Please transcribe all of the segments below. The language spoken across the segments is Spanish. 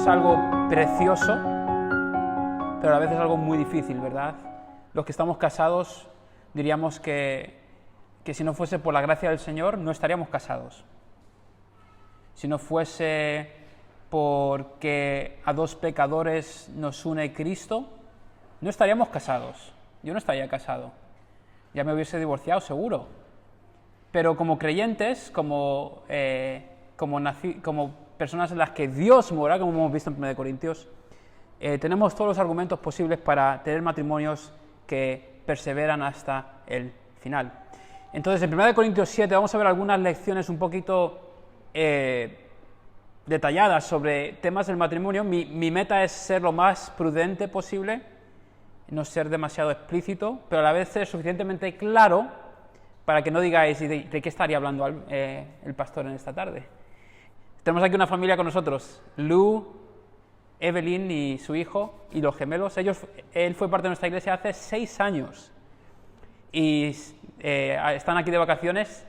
es algo precioso, pero a la vez es algo muy difícil, ¿verdad? Los que estamos casados diríamos que si no fuese por la gracia del Señor no estaríamos casados. Si no fuese porque a dos pecadores nos une Cristo, no estaríamos casados. Yo no estaría casado. Ya me hubiese divorciado seguro. Pero como creyentes, como personas en las que Dios mora, como hemos visto en 1 Corintios, tenemos todos los argumentos posibles para tener matrimonios que perseveran hasta el final. Entonces, en 1 Corintios 7 vamos a ver algunas lecciones un poquito detalladas sobre temas del matrimonio. Mi meta es ser lo más prudente posible, no ser demasiado explícito, pero a la vez ser suficientemente claro para que no digáis de qué estaría hablando el pastor en esta tarde. Tenemos aquí una familia con nosotros, Lou, Evelyn y su hijo y los gemelos. Él fue parte de nuestra iglesia hace 6 años y están aquí de vacaciones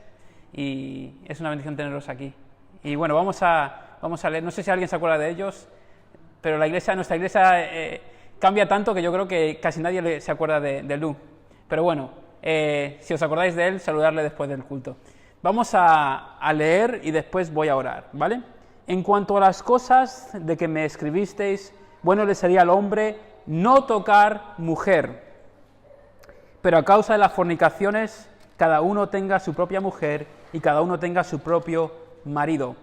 y es una bendición tenerlos aquí. Y bueno, vamos a leer, no sé si alguien se acuerda de ellos, pero nuestra iglesia cambia tanto que yo creo que casi nadie se acuerda de Lou. Pero bueno, si os acordáis de él, saludarle después del culto. Vamos a leer y después voy a orar, ¿vale? En cuanto a las cosas de que me escribisteis, bueno le sería al hombre no tocar mujer, pero a causa de las fornicaciones, cada uno tenga su propia mujer y cada uno tenga su propio marido.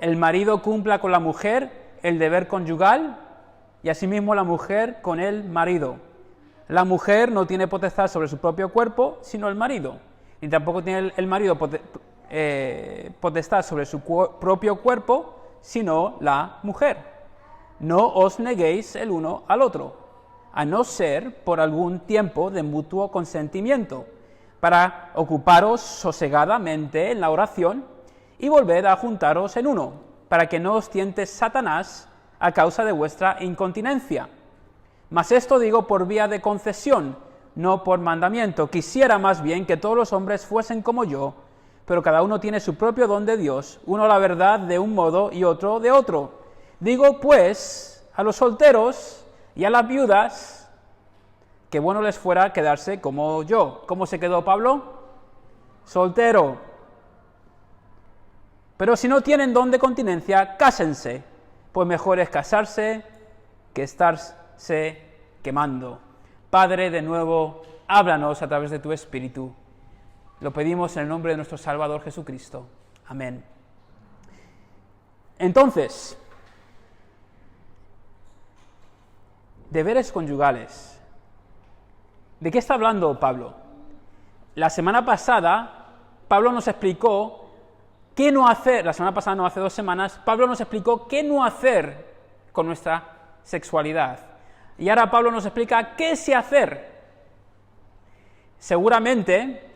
El marido cumpla con la mujer el deber conyugal y asimismo la mujer con el marido. La mujer no tiene potestad sobre su propio cuerpo, sino el marido, ni tampoco tiene el marido potestad sobre su propio cuerpo, sino la mujer. No os neguéis el uno al otro, a no ser por algún tiempo de mutuo consentimiento, para ocuparos sosegadamente en la oración y volved a juntaros en uno, para que no os tiente Satanás a causa de vuestra incontinencia. Mas esto digo por vía de concesión, no por mandamiento. Quisiera más bien que todos los hombres fuesen como yo, pero cada uno tiene su propio don de Dios, uno la verdad de un modo y otro de otro. Digo pues a los solteros y a las viudas que bueno les fuera quedarse como yo. ¿Cómo se quedó Pablo? Soltero. Pero si no tienen don de continencia, cásense, pues mejor es casarse que estarse quemando. Padre, de nuevo, háblanos a través de tu Espíritu. Lo pedimos en el nombre de nuestro Salvador Jesucristo. Amén. Entonces, deberes conyugales. ¿De qué está hablando Pablo? La semana pasada, Pablo nos explicó qué no hacer. La semana pasada, no, hace 2 semanas, Pablo nos explicó qué no hacer con nuestra sexualidad. Y ahora Pablo nos explica qué sí hacer. Seguramente,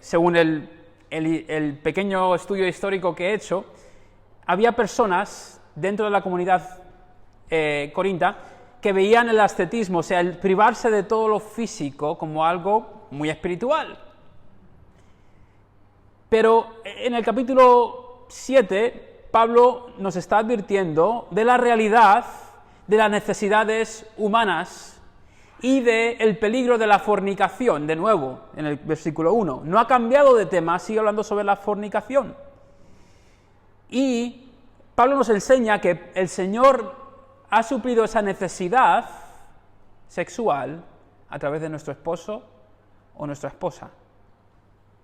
según el pequeño estudio histórico que he hecho, había personas dentro de la comunidad corinta que veían el ascetismo, o sea, el privarse de todo lo físico, como algo muy espiritual. Pero en el capítulo 7, Pablo nos está advirtiendo de la realidad de las necesidades humanas y del peligro de la fornicación, de nuevo, en el versículo 1. No ha cambiado de tema, sigue hablando sobre la fornicación. Y Pablo nos enseña que el Señor ha suplido esa necesidad sexual a través de nuestro esposo o nuestra esposa,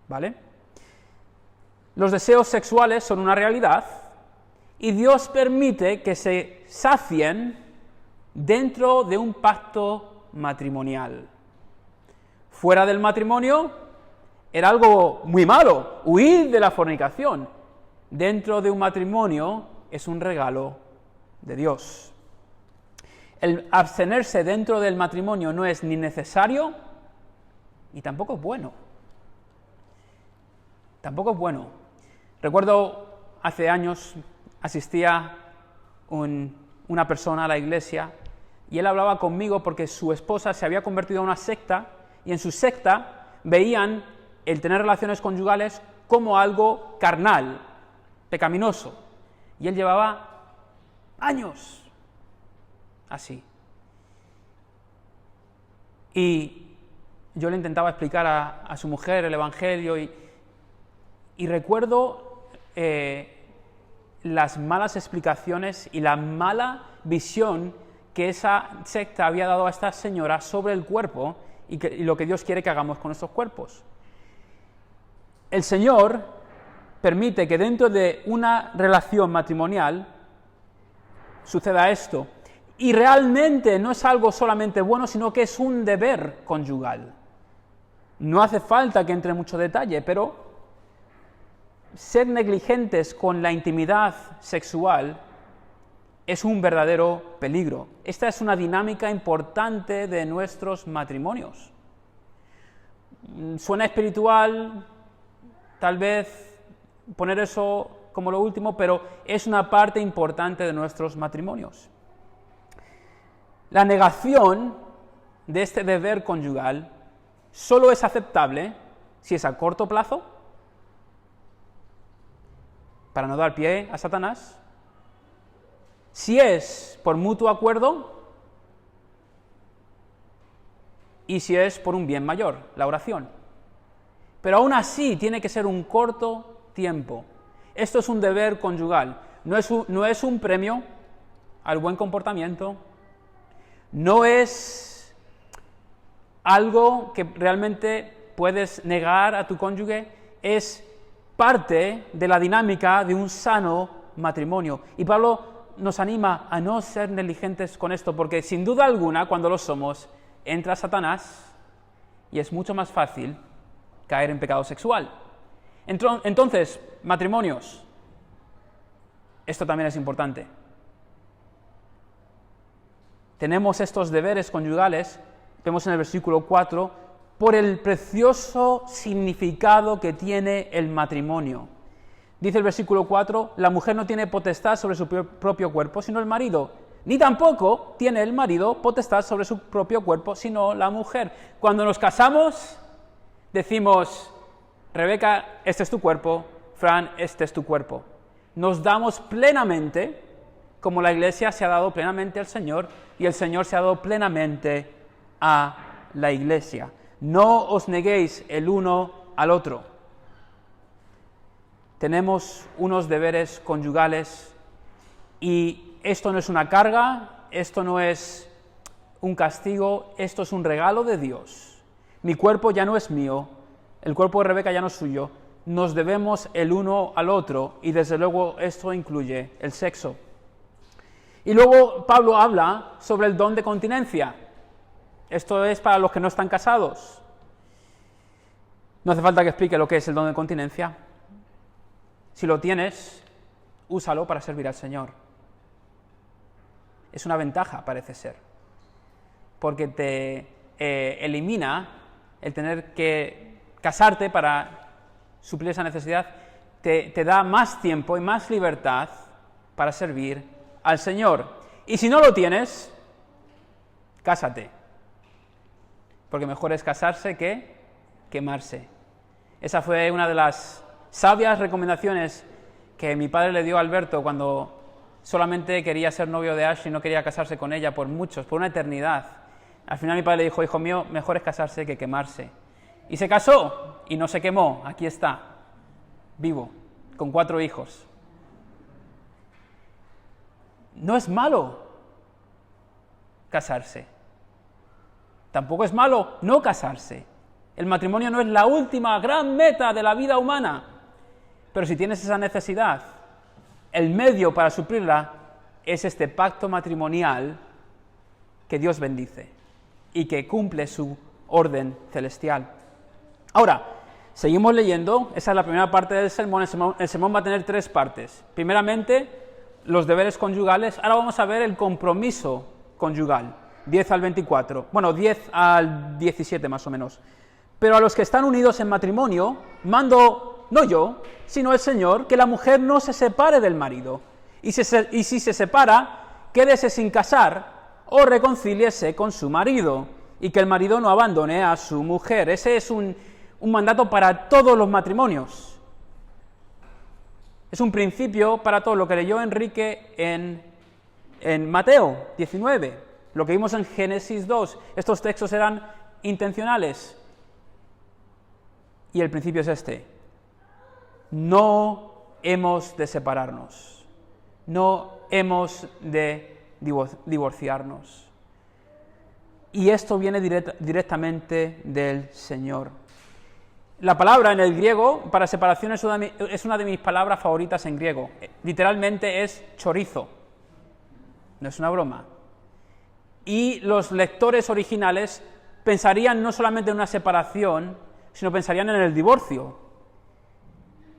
¿vale? Los deseos sexuales son una realidad y Dios permite que se sacien dentro de un pacto matrimonial. Fuera del matrimonio era algo muy malo, huir de la fornicación. Dentro de un matrimonio es un regalo de Dios. El abstenerse dentro del matrimonio no es ni necesario y tampoco es bueno. Tampoco es bueno. Recuerdo hace años asistía una persona a la iglesia y él hablaba conmigo porque su esposa se había convertido en una secta y en su secta veían el tener relaciones conyugales como algo carnal, pecaminoso. Y él llevaba años, así. Y yo le intentaba explicar a su mujer el Evangelio y recuerdo las malas explicaciones y la mala visión que esa secta había dado a esta señora sobre el cuerpo y lo que Dios quiere que hagamos con nuestros cuerpos. El Señor permite que dentro de una relación matrimonial suceda esto. Y realmente no es algo solamente bueno, sino que es un deber conyugal. No hace falta que entre en mucho detalle, pero ser negligentes con la intimidad sexual es un verdadero peligro. Esta es una dinámica importante de nuestros matrimonios. Suena espiritual, tal vez poner eso como lo último, pero es una parte importante de nuestros matrimonios. La negación de este deber conyugal solo es aceptable si es a corto plazo, para no dar pie a Satanás, si es por mutuo acuerdo y si es por un bien mayor, la oración. Pero aún así tiene que ser un corto tiempo. Esto es un deber conyugal, no es un premio al buen comportamiento, no es algo que realmente puedes negar a tu cónyuge, es parte de la dinámica de un sano matrimonio. Y Pablo nos anima a no ser negligentes con esto, porque sin duda alguna, cuando lo somos, entra Satanás y es mucho más fácil caer en pecado sexual. Entonces, matrimonios, esto también es importante. Tenemos estos deberes conyugales, vemos en el versículo 4, por el precioso significado que tiene el matrimonio. Dice el versículo 4, la mujer no tiene potestad sobre su propio cuerpo, sino el marido. Ni tampoco tiene el marido potestad sobre su propio cuerpo, sino la mujer. Cuando nos casamos, decimos, Rebeca, este es tu cuerpo, Fran, este es tu cuerpo. Nos damos plenamente, como la Iglesia se ha dado plenamente al Señor, y el Señor se ha dado plenamente a la Iglesia. No os neguéis el uno al otro. Tenemos unos deberes conyugales y esto no es una carga, esto no es un castigo, esto es un regalo de Dios. Mi cuerpo ya no es mío, el cuerpo de Rebeca ya no es suyo, nos debemos el uno al otro y desde luego esto incluye el sexo. Y luego Pablo habla sobre el don de continencia. Esto es para los que no están casados. No hace falta que explique lo que es el don de continencia. Si lo tienes, úsalo para servir al Señor. Es una ventaja, parece ser, porque te elimina el tener que casarte para suplir esa necesidad, te da más tiempo y más libertad para servir al Señor. Y si no lo tienes, cásate, porque mejor es casarse que quemarse. Esa fue una de las sabias recomendaciones que mi padre le dio a Alberto cuando solamente quería ser novio de Ashley y no quería casarse con ella por una eternidad. Al final mi padre le dijo, hijo mío, mejor es casarse que quemarse. Y se casó y no se quemó, aquí está, vivo, con 4 hijos. No es malo casarse. Tampoco es malo no casarse. El matrimonio no es la última gran meta de la vida humana. Pero si tienes esa necesidad, el medio para suplirla es este pacto matrimonial que Dios bendice y que cumple su orden celestial. Ahora, seguimos leyendo, esa es la primera parte del sermón. El sermón va a tener 3 partes. Primeramente, los deberes conyugales. Ahora vamos a ver el compromiso conyugal, 10 al 24, bueno, 10 al 17 más o menos. Pero a los que están unidos en matrimonio, mando, no yo, sino el Señor, que la mujer no se separe del marido. Y si se separa, quédese sin casar o reconcíliese con su marido, y que el marido no abandone a su mujer. Ese es un mandato para todos los matrimonios. Es un principio para todo. Lo que leyó Enrique en en Mateo 19, lo que vimos en Génesis 2. Estos textos eran intencionales. Y el principio es este: no hemos de separarnos, no hemos de divorciarnos. Y esto viene directamente del Señor. La palabra en el griego para separación es una de mis palabras favoritas en griego. Literalmente es chorizo. No es una broma. Y los lectores originales pensarían no solamente en una separación, sino pensarían en el divorcio.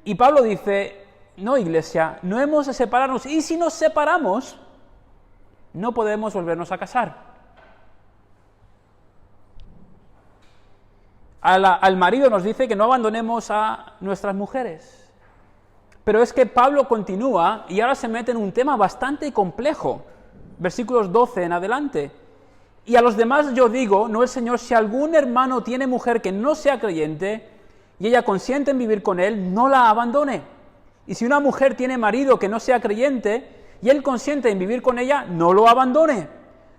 Y Pablo dice: no, iglesia, no hemos de separarnos. Y si nos separamos, no podemos volvernos a casar. Al marido nos dice que no abandonemos a nuestras mujeres. Pero es que Pablo continúa y ahora se mete en un tema bastante complejo. Versículos 12 en adelante. Y a los demás yo digo, no el Señor, si algún hermano tiene mujer que no sea creyente y ella consiente en vivir con él, no la abandone. Y si una mujer tiene marido que no sea creyente y él consiente en vivir con ella, no lo abandone.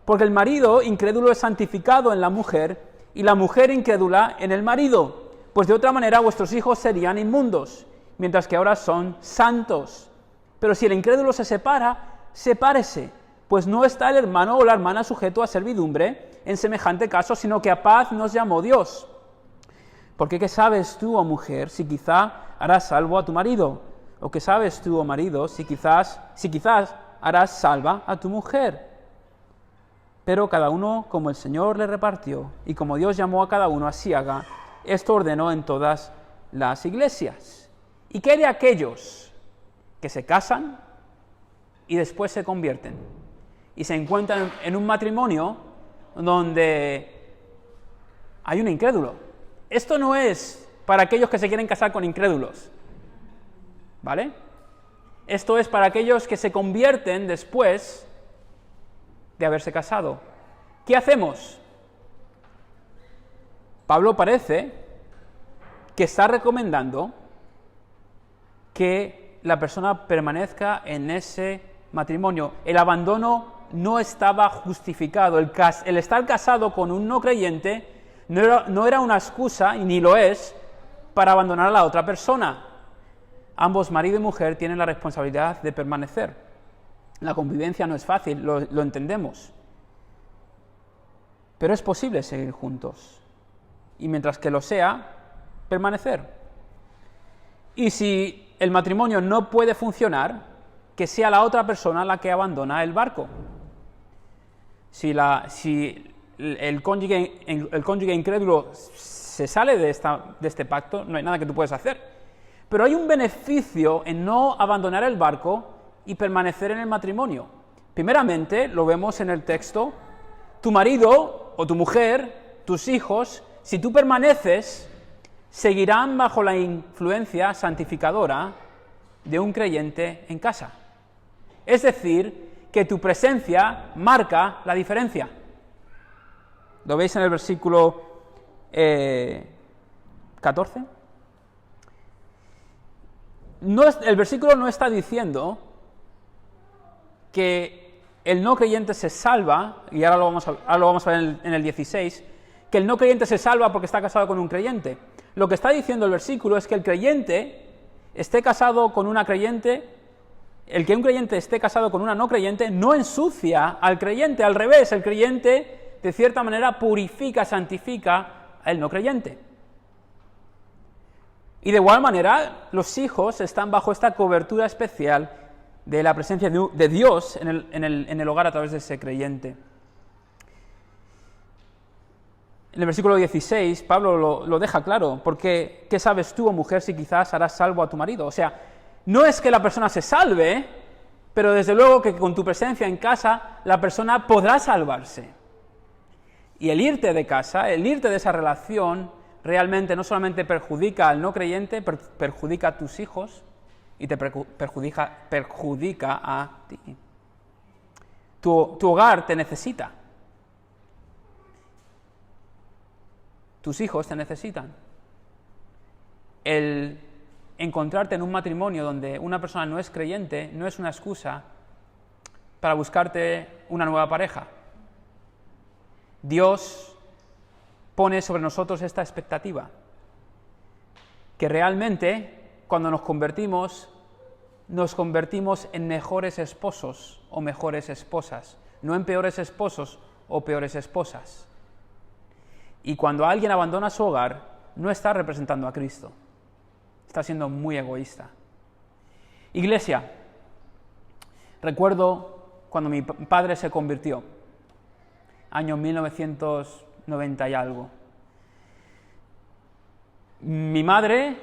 Porque el marido incrédulo es santificado en la mujer y la mujer incrédula en el marido, pues de otra manera vuestros hijos serían inmundos, mientras que ahora son santos. Pero si el incrédulo se separa, sepárese, pues no está el hermano o la hermana sujeto a servidumbre en semejante caso, sino que a paz nos llamó Dios. Porque ¿qué sabes tú, oh mujer, si quizá harás salvo a tu marido? ¿O qué sabes tú, oh marido, si quizás harás salva a tu mujer? Pero cada uno como el Señor le repartió, y como Dios llamó a cada uno, así haga. Esto ordenó en todas las iglesias. ¿Y qué de aquellos que se casan y después se convierten? Y se encuentran en un matrimonio donde hay un incrédulo. Esto no es para aquellos que se quieren casar con incrédulos, ¿vale? Esto es para aquellos que se convierten después de haberse casado. ¿Qué hacemos? Pablo parece que está recomendando que la persona permanezca en ese matrimonio. El abandono no estaba justificado. El estar casado con un no creyente no era una excusa, y ni lo es, para abandonar a la otra persona. Ambos, marido y mujer, tienen la responsabilidad de permanecer. La convivencia no es fácil, lo entendemos. Pero es posible seguir juntos. Y mientras que lo sea, permanecer. Y si el matrimonio no puede funcionar, que sea la otra persona la que abandona el barco. Si el cónyuge incrédulo se sale de este pacto, no hay nada que tú puedas hacer. Pero hay un beneficio en no abandonar el barco y permanecer en el matrimonio. Primeramente, lo vemos en el texto: tu marido o tu mujer, tus hijos, si tú permaneces, seguirán bajo la influencia santificadora de un creyente en casa. Es decir, que tu presencia marca la diferencia. ¿Lo veis en el versículo 14? El versículo no está diciendo que el no creyente se salva, y ahora lo vamos a ver en el 16, que el no creyente se salva porque está casado con un creyente. Lo que está diciendo el versículo es que el creyente esté casado con una creyente, el que un creyente esté casado con una no creyente no ensucia al creyente, al revés, el creyente de cierta manera purifica, santifica al no creyente. Y de igual manera, los hijos están bajo esta cobertura especial de la presencia de Dios en el hogar a través de ese creyente. En el versículo 16, Pablo lo deja claro, porque ¿qué sabes tú, oh mujer, si quizás harás salvo a tu marido? O sea, no es que la persona se salve, pero desde luego que con tu presencia en casa, la persona podrá salvarse. Y el irte de casa, el irte de esa relación, realmente no solamente perjudica al no creyente, perjudica a tus hijos, y te perjudica a ti. Tu hogar te necesita. Tus hijos te necesitan. El encontrarte en un matrimonio donde una persona no es creyente no es una excusa para buscarte una nueva pareja. Dios pone sobre nosotros esta expectativa, que realmente cuando nos convertimos en mejores esposos o mejores esposas, no en peores esposos o peores esposas. Y cuando alguien abandona su hogar, no está representando a Cristo, está siendo muy egoísta. Iglesia, recuerdo cuando mi padre se convirtió, año 1990 y algo. Mi madre,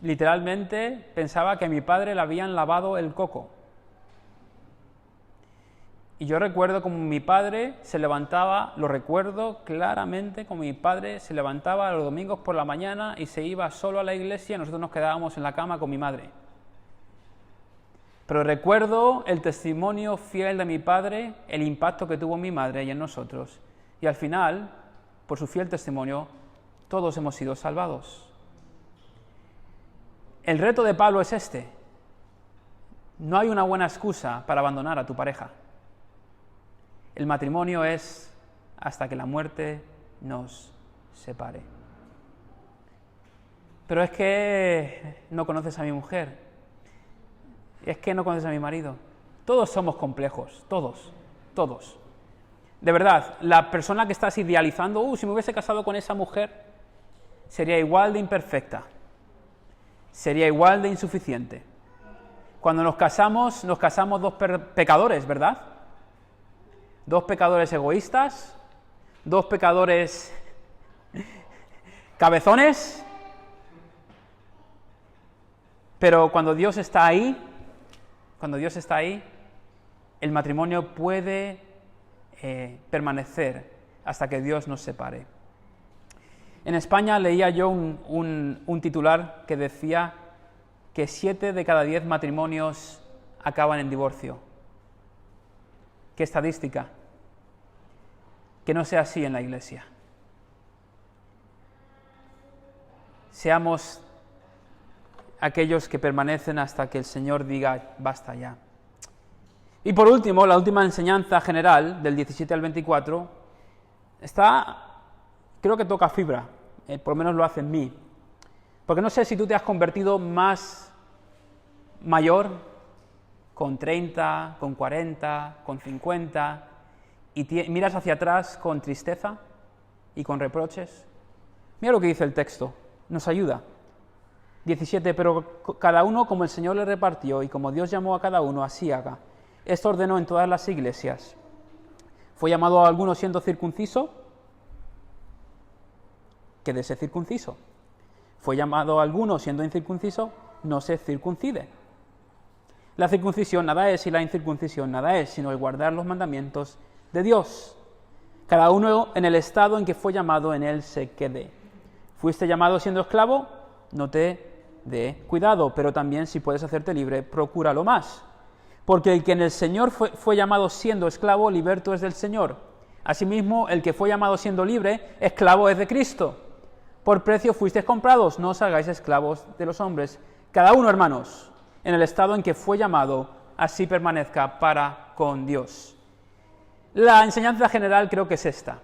literalmente, pensaba que a mi padre le habían lavado el coco. Y yo recuerdo como mi padre se levantaba, lo recuerdo claramente, como mi padre se levantaba los domingos por la mañana y se iba solo a la iglesia y nosotros nos quedábamos en la cama con mi madre. Pero recuerdo el testimonio fiel de mi padre, el impacto que tuvo en mi madre y en nosotros. Y al final, por su fiel testimonio, todos hemos sido salvados. El reto de Pablo es este. No hay una buena excusa para abandonar a tu pareja. El matrimonio es hasta que la muerte nos separe. Pero es que no conoces a mi mujer. Es que no conoces a mi marido. Todos somos complejos, todos. De verdad, la persona que estás idealizando, si me hubiese casado con esa mujer, sería igual de imperfecta, sería igual de insuficiente. Cuando nos casamos dos pecadores, ¿verdad? Dos pecadores egoístas, dos pecadores cabezones, pero cuando Dios está ahí, el matrimonio puede permanecer hasta que Dios nos separe. En España leía yo un titular que decía que 7 de cada 10 matrimonios acaban en divorcio. ¿Qué estadística? Que no sea así en la Iglesia. Seamos aquellos que permanecen hasta que el Señor diga, basta ya. Y por último, la última enseñanza general, del 17 al 24, creo que toca fibra, por lo menos lo hace en mí. Porque no sé si tú te has convertido más mayor, con 30, con 40, con 50, y miras hacia atrás con tristeza y con reproches. Mira lo que dice el texto, nos ayuda. 17, pero cada uno como el Señor le repartió y como Dios llamó a cada uno, así haga. Esto ordenó en todas las iglesias. Fue llamado a alguno siendo circunciso, quédese circunciso. Fue llamado a alguno siendo incircunciso, no se circuncide. La circuncisión nada es y la incircuncisión nada es, sino el guardar los mandamientos de Dios. Cada uno en el estado en que fue llamado, en él se quede. Fuiste llamado siendo esclavo, no te dé cuidado, pero también si puedes hacerte libre, procúralo más. Porque el que en el Señor fue llamado siendo esclavo, liberto es del Señor. Asimismo, el que fue llamado siendo libre, esclavo es de Cristo. Por precio fuisteis comprados, no os hagáis esclavos de los hombres. Cada uno, hermanos, en el estado en que fue llamado, así permanezca para con Dios. La enseñanza general creo que es esta.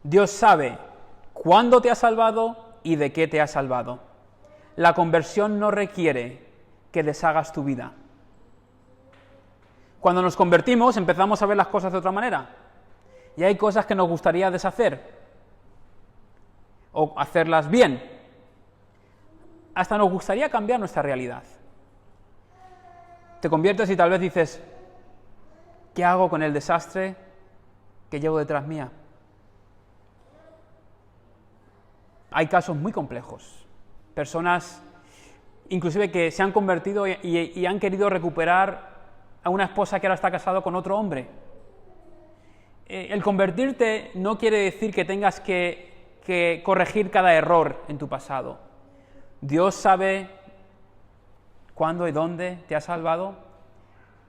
Dios sabe cuándo te ha salvado y de qué te ha salvado. La conversión no requiere que deshagas tu vida. Cuando nos convertimos empezamos a ver las cosas de otra manera. Y hay cosas que nos gustaría deshacer o hacerlas bien. Hasta nos gustaría cambiar nuestra realidad. Te conviertes y tal vez dices, ¿qué hago con el desastre que llevo detrás mía? Hay casos muy complejos. Personas, inclusive que se han convertido y han querido recuperar a una esposa que ahora está casado con otro hombre. El convertirte no quiere decir que tengas que corregir cada error en tu pasado. Dios sabe cuándo y dónde te ha salvado,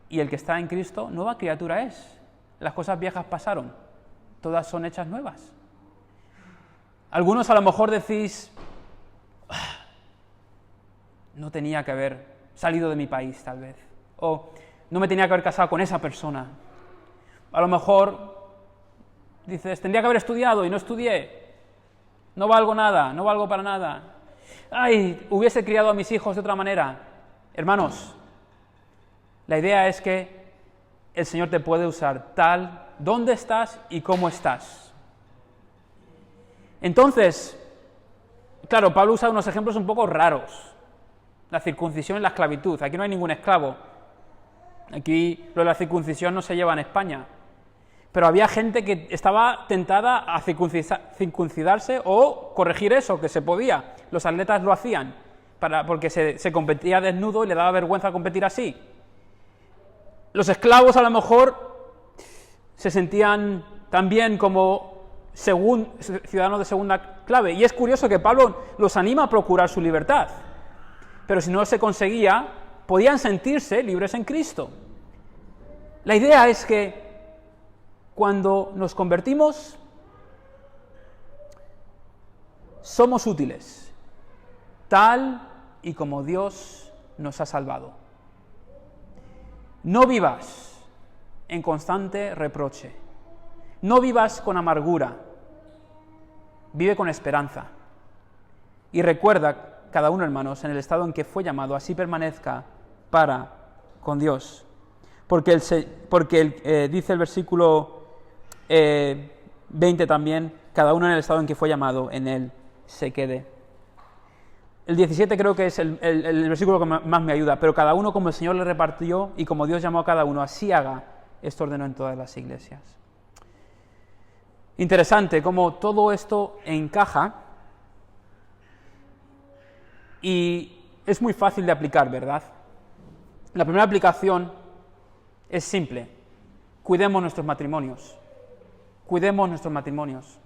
y el que está en Cristo, nueva criatura es. Las cosas viejas pasaron, todas son hechas nuevas. Algunos a lo mejor decís, no tenía que haber salido de mi país tal vez, o no me tenía que haber casado con esa persona. A lo mejor dices, tendría que haber estudiado y no estudié. No valgo nada, no valgo para nada. Ay, hubiese criado a mis hijos de otra manera. Hermanos, la idea es que el Señor te puede usar tal, dónde estás y cómo estás. Entonces, claro, Pablo usa unos ejemplos un poco raros. La circuncisión y la esclavitud. Aquí no hay ningún esclavo. Aquí lo de la circuncisión no se lleva en España. Pero había gente que estaba tentada a circuncidarse o corregir eso, que se podía. Los atletas lo hacían, porque se competía desnudo y le daba vergüenza competir así. Los esclavos a lo mejor se sentían también como ciudadanos de segunda clave. Y es curioso que Pablo los anima a procurar su libertad. Pero si no se conseguía, podían sentirse libres en Cristo. La idea es que cuando nos convertimos, somos útiles, tal y como Dios nos ha salvado. No vivas en constante reproche. No vivas con amargura. Vive con esperanza. Y recuerda, cada uno, hermanos, en el estado en que fue llamado, así permanezca para con Dios. Porque dice el versículo 20 también, cada uno en el estado en que fue llamado, en él se quede. El 17 creo que es el versículo que más me ayuda, pero cada uno como el Señor le repartió y como Dios llamó a cada uno, así haga. Esto ordenó en todas las iglesias. Interesante cómo todo esto encaja y es muy fácil de aplicar, ¿verdad? La primera aplicación es simple. Cuidemos nuestros matrimonios. Cuidemos nuestros matrimonios.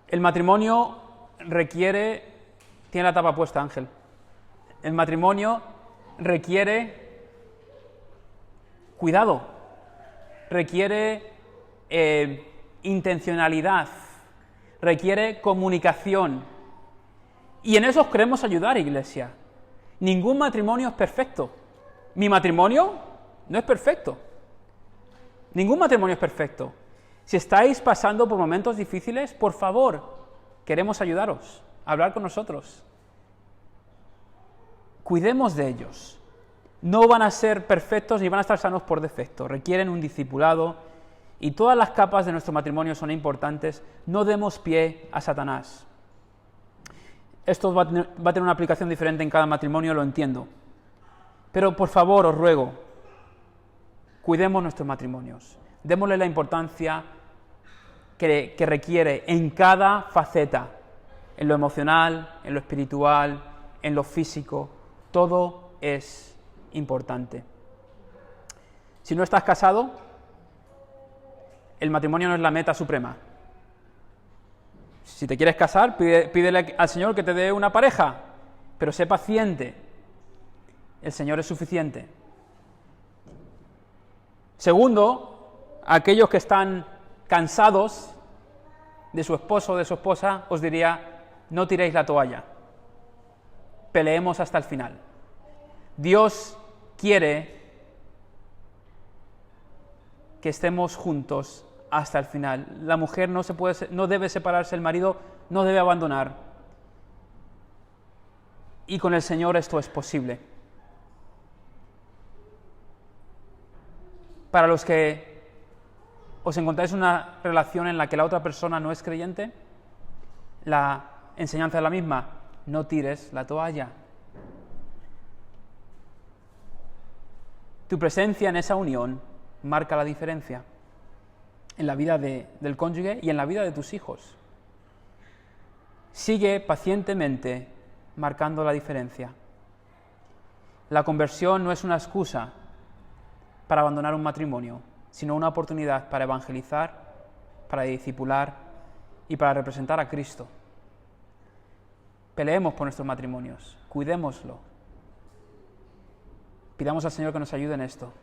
El matrimonio tiene la tapa puesta, Ángel. El matrimonio requiere cuidado, requiere intencionalidad, requiere comunicación. Y en eso os queremos ayudar, iglesia. Ningún matrimonio es perfecto. Mi matrimonio no es perfecto. Ningún matrimonio es perfecto. Si estáis pasando por momentos difíciles, por favor, queremos ayudaros, hablar con nosotros. Cuidemos de ellos. No van a ser perfectos ni van a estar sanos por defecto. Requieren un discipulado y todas las capas de nuestro matrimonio son importantes. No demos pie a Satanás. Esto va a tener una aplicación diferente en cada matrimonio, lo entiendo. Pero por favor, os ruego, cuidemos nuestros matrimonios. Démosle la importancia que requiere en cada faceta, en lo emocional, en lo espiritual, en lo físico. Todo es importante. Si no estás casado, el matrimonio no es la meta suprema. Si te quieres casar, pídele al Señor que te dé una pareja, pero sé paciente. El Señor es suficiente. Segundo, aquellos que están cansados de su esposo o de su esposa, os diría, no tiréis la toalla. Peleemos hasta el final. Dios quiere que estemos juntos hasta el final. La mujer no debe separarse, el marido no debe abandonar. Y con el Señor esto es posible. Para los que os encontráis en una relación en la que la otra persona no es creyente, la enseñanza es la misma: no tires la toalla. Tu presencia en esa unión marca la diferencia en la vida del cónyuge y en la vida de tus hijos. Sigue pacientemente marcando la diferencia. La conversión no es una excusa para abandonar un matrimonio, sino una oportunidad para evangelizar, para discipular y para representar a Cristo. Peleemos por nuestros matrimonios, cuidémoslo. Pidamos al Señor que nos ayude en esto,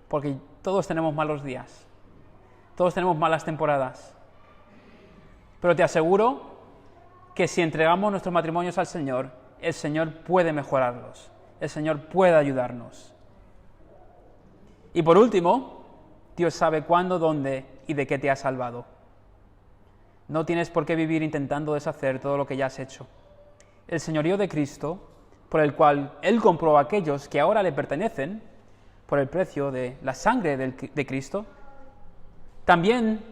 porque todos tenemos malos días, todos tenemos malas temporadas, pero te aseguro que si entregamos nuestros matrimonios al Señor, el Señor puede mejorarlos, el Señor puede ayudarnos. Y por último, Dios sabe cuándo, dónde y de qué te ha salvado. No tienes por qué vivir intentando deshacer todo lo que ya has hecho. El señorío de Cristo, por el cual Él compró a aquellos que ahora le pertenecen, por el precio de la sangre de Cristo, también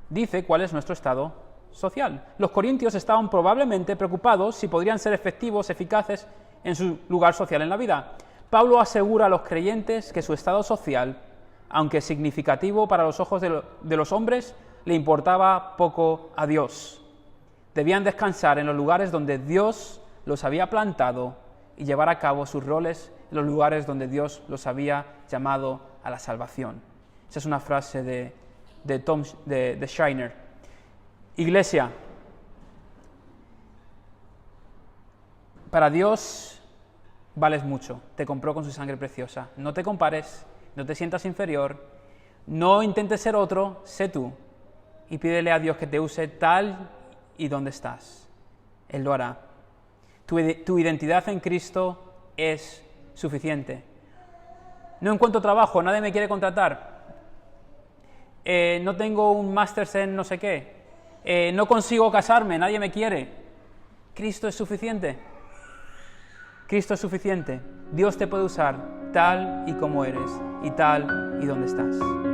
dice cuál es nuestro estado social. Los corintios estaban probablemente preocupados si podrían ser efectivos, eficaces en su lugar social en la vida. Pablo asegura a los creyentes que su estado social, aunque significativo para los ojos de los hombres, le importaba poco a Dios. Debían descansar en los lugares donde Dios los había plantado y llevar a cabo sus roles en los lugares donde Dios los había llamado a la salvación. Esa es una frase de Schreiner. Iglesia, para Dios vales mucho, te compró con su sangre preciosa. No te compares, no te sientas inferior, no intentes ser otro, sé tú. Y pídele a Dios que te use tal y donde estás. Él lo hará. Tu identidad en Cristo es suficiente. No encuentro trabajo, nadie me quiere contratar. No tengo un máster en no sé qué. No consigo casarme, nadie me quiere. Cristo es suficiente. Cristo es suficiente. Dios te puede usar tal y como eres y tal y donde estás.